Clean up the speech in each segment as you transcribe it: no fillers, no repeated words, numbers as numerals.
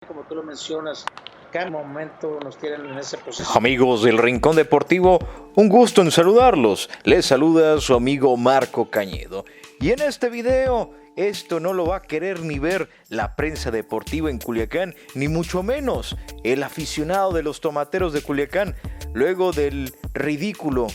como tú lo mencionas, cada momento nos tienen en esa posición. Amigos del Rincón Deportivo, un gusto en saludarlos. Les saluda su amigo Marco Cañedo. Y en este video, esto no lo va a querer ni ver la prensa deportiva en Culiacán, ni mucho menos el aficionado de los tomateros de Culiacán, luego del ridículo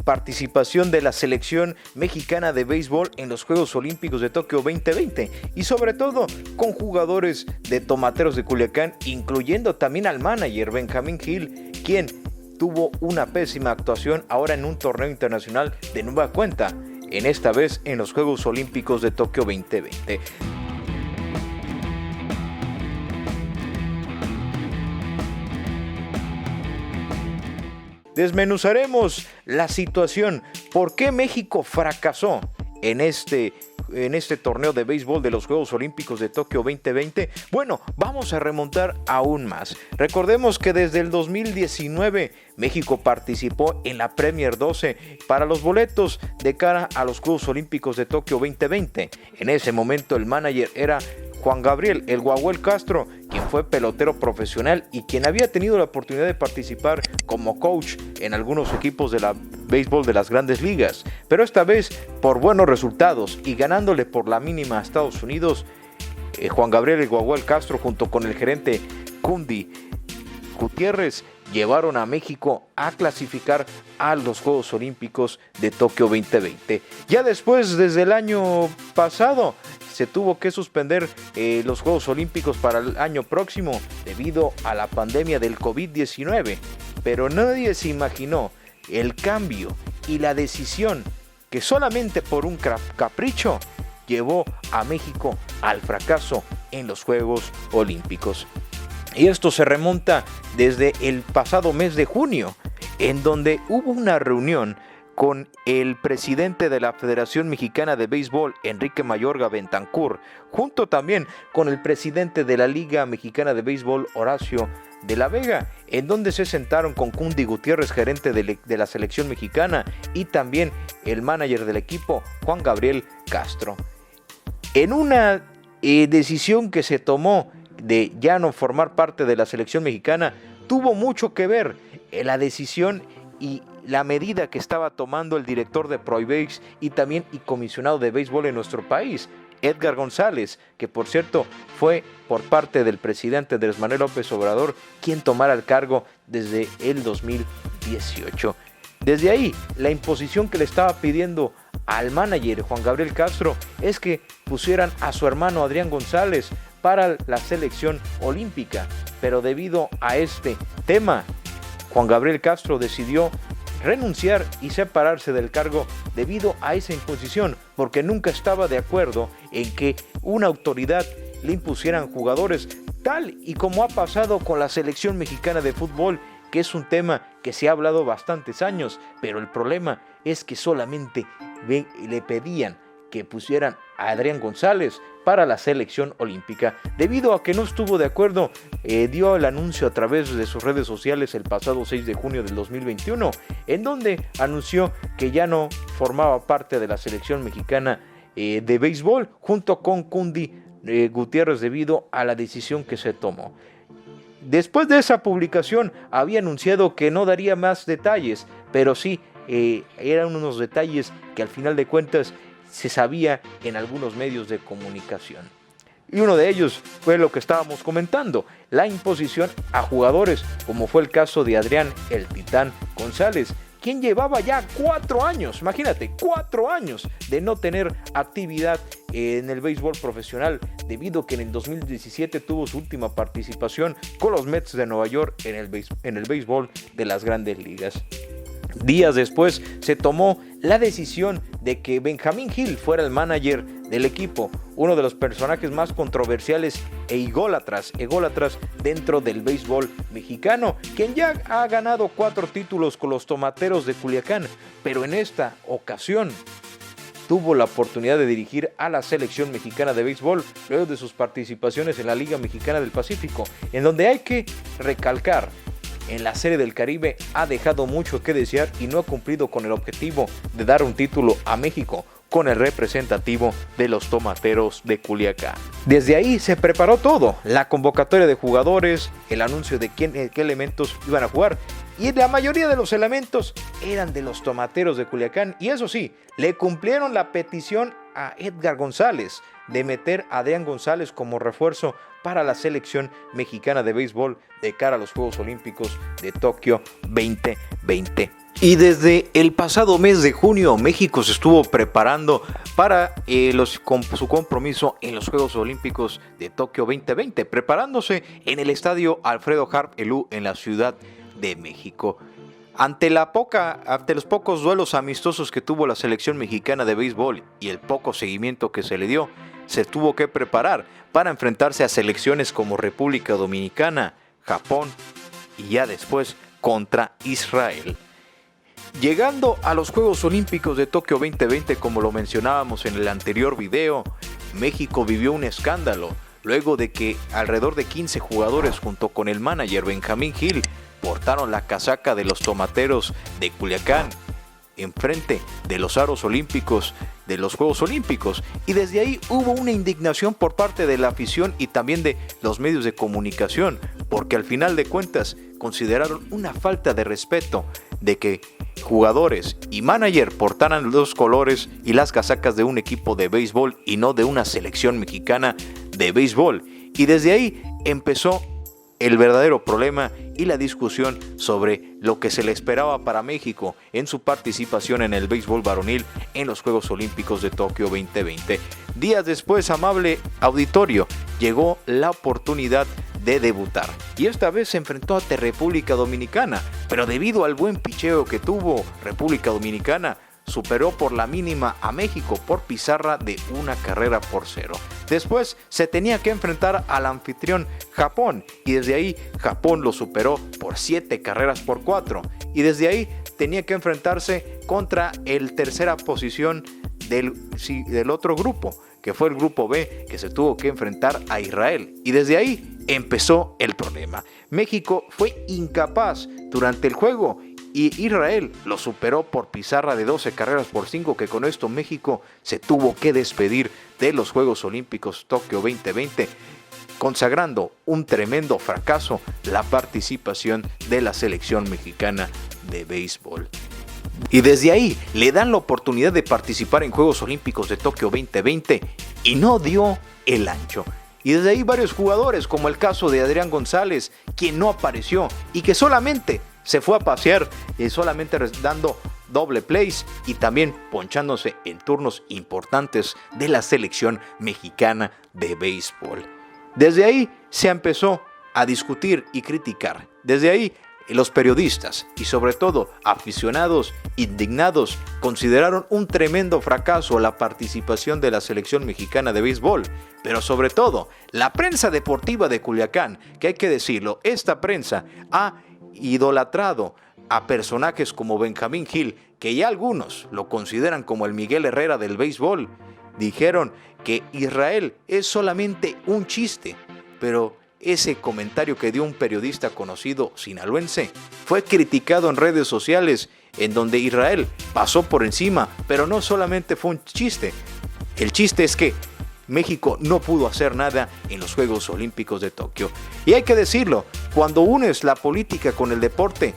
participación de la selección mexicana de béisbol en los Juegos Olímpicos de Tokio 2020 y sobre todo con jugadores de tomateros de Culiacán, incluyendo también al manager Benjamín Gil, quien tuvo una pésima actuación ahora en un torneo internacional de nueva cuenta, en esta vez en los Juegos Olímpicos de Tokio 2020. Desmenuzaremos la situación, por qué México fracasó en este torneo de béisbol de los Juegos Olímpicos de Tokio 2020. Bueno, vamos a remontar aún más. Recordemos que desde el 2019 México participó en la Premier 12 para los boletos de cara a los Juegos Olímpicos de Tokio 2020. En ese momento el manager era Juan Gabriel El Guaguel Castro, quien fue pelotero profesional y quien había tenido la oportunidad de participar como coach en algunos equipos de la béisbol de las grandes ligas, pero esta vez por buenos resultados y ganándole por la mínima a Estados Unidos. Juan Gabriel El Guaguel Castro junto con el gerente Kundy Gutiérrez llevaron a México a clasificar a los Juegos Olímpicos de Tokio 2020. Ya después, desde el año pasado, se tuvo que suspender los Juegos Olímpicos para el año próximo debido a la pandemia del COVID-19, pero nadie se imaginó el cambio y la decisión que solamente por un capricho llevó a México al fracaso en los Juegos Olímpicos. Y esto se remonta desde el pasado mes de junio, en donde hubo una reunión con el presidente de la Federación Mexicana de Béisbol, Enrique Mayorga Bentancur, junto también con el presidente de la Liga Mexicana de Béisbol, Horacio de la Vega, en donde se sentaron con Kundy Gutiérrez, gerente de la selección mexicana, y también el manager del equipo, Juan Gabriel Castro. En una decisión que se tomó de ya no formar parte de la selección mexicana, tuvo mucho que ver la decisión y la medida que estaba tomando el director de ProBase y también y comisionado de béisbol en nuestro país, Edgar González, que por cierto fue por parte del presidente Andrés Manuel López Obrador quien tomara el cargo desde el 2018. Desde ahí, la imposición que le estaba pidiendo al manager Juan Gabriel Castro es que pusieran a su hermano Adrián González para la selección olímpica, pero debido a este tema, Juan Gabriel Castro decidió renunciar y separarse del cargo debido a esa imposición, porque nunca estaba de acuerdo en que una autoridad le impusieran jugadores, tal y como ha pasado con la selección mexicana de fútbol, que es un tema que se ha hablado bastantes años, pero el problema es que solamente le pedían que pusieran a Adrián González para la selección olímpica. Debido a que no estuvo de acuerdo, dio el anuncio a través de sus redes sociales el pasado 6 de junio del 2021, en donde anunció que ya no formaba parte de la selección mexicana de béisbol, junto con Kundy Gutiérrez, debido a la decisión que se tomó. Después de esa publicación había anunciado que no daría más detalles, pero sí eran unos detalles que al final de cuentas se sabía en algunos medios de comunicación. Y uno de ellos fue lo que estábamos comentando, la imposición a jugadores, como fue el caso de Adrián el Titán González, quien llevaba ya 4 años, imagínate, 4 años de no tener actividad en el béisbol profesional, debido a que en el 2017 tuvo su última participación con los Mets de Nueva York en el béisbol de las grandes ligas. Días después se tomó la decisión de que Benjamín Gil fuera el manager del equipo, uno de los personajes más controversiales e ególatras dentro del béisbol mexicano, quien ya ha ganado 4 títulos con los Tomateros de Culiacán, pero en esta ocasión tuvo la oportunidad de dirigir a la selección mexicana de béisbol luego de sus participaciones en la Liga Mexicana del Pacífico, en donde hay que recalcar, en la Serie del Caribe ha dejado mucho que desear y no ha cumplido con el objetivo de dar un título a México, con el representativo de los Tomateros de Culiacán. Desde ahí se preparó todo, la convocatoria de jugadores, el anuncio de qué elementos iban a jugar, y la mayoría de los elementos eran de los Tomateros de Culiacán, y eso sí, le cumplieron la petición a Edgar González de meter a Adrián González como refuerzo para la selección mexicana de béisbol de cara a los Juegos Olímpicos de Tokio 2020. Y desde el pasado mes de junio, México se estuvo preparando para su compromiso en los Juegos Olímpicos de Tokio 2020, preparándose en el estadio Alfredo Harp Elú en la Ciudad de México. Ante los pocos duelos amistosos que tuvo la selección mexicana de béisbol y el poco seguimiento que se le dio, se tuvo que preparar para enfrentarse a selecciones como República Dominicana, Japón y ya después contra Israel. Llegando a los Juegos Olímpicos de Tokio 2020, como lo mencionábamos en el anterior video, México vivió un escándalo luego de que alrededor de 15 jugadores junto con el manager Benjamín Gil portaron la casaca de los Tomateros de Culiacán enfrente de los aros olímpicos de los Juegos Olímpicos, y desde ahí hubo una indignación por parte de la afición y también de los medios de comunicación, porque al final de cuentas consideraron una falta de respeto de que jugadores y manager portaran los colores y las casacas de un equipo de béisbol y no de una selección mexicana de béisbol, y desde ahí empezó el verdadero problema y la discusión sobre lo que se le esperaba para México en su participación en el béisbol varonil en los Juegos Olímpicos de Tokio 2020. Días después, amable auditorio, llegó la oportunidad de debutar y esta vez se enfrentó ante República Dominicana, pero debido al buen picheo que tuvo República Dominicana, superó por la mínima a México por pizarra de 1-0. Después se tenía que enfrentar al anfitrión Japón y desde ahí Japón lo superó por 7-4 y desde ahí tenía que enfrentarse contra el tercera posición del otro grupo, que fue el grupo B, que se tuvo que enfrentar a Israel, y desde ahí empezó el problema. México fue incapaz durante el juego y Israel lo superó por pizarra de 12-5, que con esto México se tuvo que despedir de los Juegos Olímpicos Tokio 2020, consagrando un tremendo fracaso la participación de la selección mexicana de béisbol. Y desde ahí le dan la oportunidad de participar en Juegos Olímpicos de Tokio 2020 y no dio el ancho. Y desde ahí varios jugadores, como el caso de Adrián González, quien no apareció y que solamente se fue a pasear, solamente dando doble plays y también ponchándose en turnos importantes de la selección mexicana de béisbol. Desde ahí se empezó a discutir y criticar. Desde ahí los periodistas y sobre todo aficionados indignados consideraron un tremendo fracaso la participación de la selección mexicana de béisbol, pero sobre todo la prensa deportiva de Culiacán, que hay que decirlo, esta prensa ha idolatrado a personajes como Benjamín Gil, que ya algunos lo consideran como el Miguel Herrera del béisbol. Dijeron que Israel es solamente un chiste, pero ese comentario que dio un periodista conocido sinaloense fue criticado en redes sociales, en donde Israel pasó por encima, pero no solamente fue un chiste. El chiste es que México no pudo hacer nada en los Juegos Olímpicos de Tokio. Y hay que decirlo, cuando unes la política con el deporte,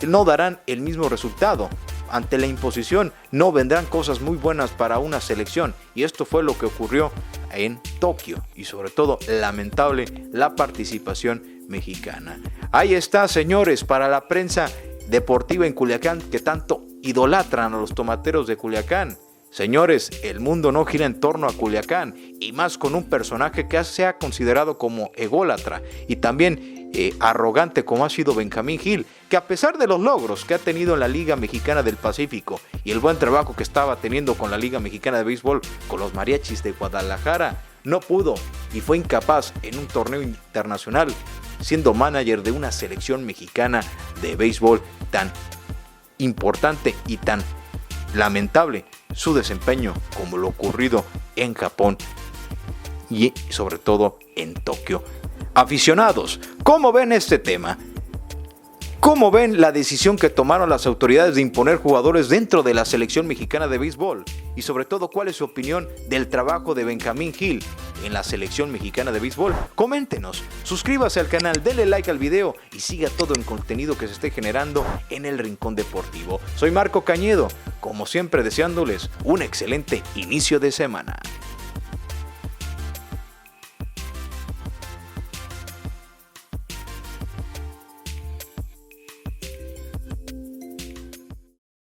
no darán el mismo resultado. Ante la imposición no vendrán cosas muy buenas para una selección, y esto fue lo que ocurrió en Tokio, y sobre todo lamentable la participación mexicana. Ahí está, señores, para la prensa deportiva en Culiacán, que tanto idolatran a los Tomateros de Culiacán. Señores, el mundo no gira en torno a Culiacán, y más con un personaje que se ha considerado como ególatra y también arrogante como ha sido Benjamín Gil, que a pesar de los logros que ha tenido en la Liga Mexicana del Pacífico y el buen trabajo que estaba teniendo con la Liga Mexicana de Béisbol con los Mariachis de Guadalajara, no pudo y fue incapaz en un torneo internacional, siendo manager de una selección mexicana de béisbol tan importante y tan lamentable su desempeño como lo ocurrido en Japón y sobre todo en Tokio. Aficionados, ¿cómo ven este tema? ¿Cómo ven la decisión que tomaron las autoridades de imponer jugadores dentro de la selección mexicana de béisbol? Y sobre todo, ¿cuál es su opinión del trabajo de Benjamín Gil en la selección mexicana de béisbol? Coméntenos, suscríbase al canal, denle like al video y siga todo el contenido que se esté generando en el Rincón Deportivo. Soy Marco Cañedo, como siempre deseándoles un excelente inicio de semana.